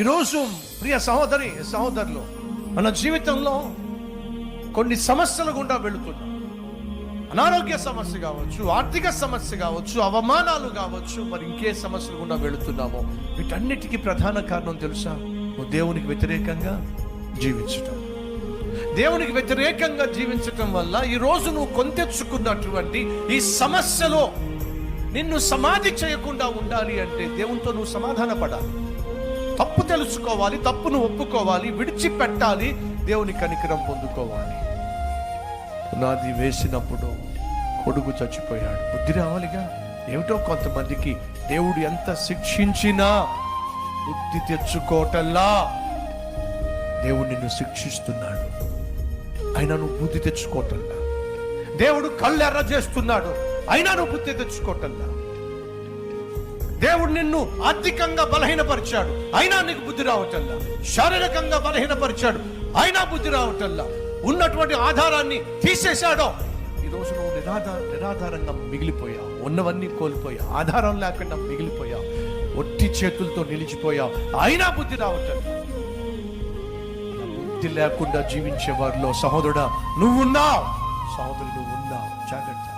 ఈరోజు ప్రియ సహోదరులు, మన జీవితంలో కొన్ని సమస్యలు గుండా వెళుతున్నాం. అనారోగ్య సమస్య కావచ్చు, ఆర్థిక సమస్య కావచ్చు, అవమానాలు కావచ్చు, మరి ఇంకే సమస్యలు గుండా వెళుతున్నామో వీటన్నిటికీ ప్రధాన కారణం తెలుసా? నువ్వు దేవునికి వ్యతిరేకంగా జీవించటం. దేవునికి వ్యతిరేకంగా జీవించటం వల్ల ఈరోజు నువ్వు కొంతెచ్చుకున్నటువంటి ఈ సమస్యలో నిన్ను సమాధి చేయకుండా ఉండాలి అంటే దేవునితో నువ్వు సమాధాన పడాలి. తప్పు తెలుసుకోవాలి, తప్పును ఒప్పుకోవాలి, విడిచిపెట్టాలి, దేవుని కనికరం పొందుకోవాలి. పునాది వేసినప్పుడు కొడుకు చచ్చిపోయాడు, బుద్ధి రావాలిగా. ఏమిటో కొంతమందికి దేవుడు ఎంత శిక్షించినా బుద్ధి తెచ్చుకోవటల్లా. దేవుడు నిన్ను శిక్షిస్తున్నాడు, అయినా నువ్వు బుద్ధి తెచ్చుకోవటల్లా. దేవుడు కళ్ళు ఎర్ర చేస్తున్నాడు, అయినా నువ్వు బుద్ధి తెచ్చుకోవటల్లా. దేవుడు నిన్ను ఆర్థికంగా బలహీనపరిచాడు, అయినా నీకు బుద్ధి రావటల్లా. శారీరకంగా బలహీనపరిచాడు, అయినా బుద్ధి రావటల్లా. ఉన్నటువంటి ఆధారాన్ని తీసేశాడో ఈరోజు నువ్వు నిరాధారంగా మిగిలిపోయావు. ఉన్నవన్నీ కోల్పోయావు, ఆధారం లేకుండా మిగిలిపోయావు, ఒట్టి చేతులతో నిలిచిపోయావు, అయినా బుద్ధి రావటల్లా. బుద్ధి లేకుండా జీవించే వారిలో సహోదరుడా నువ్వున్నావు, సహోదరుడు నువ్వున్నావు. జాగ్రత్త.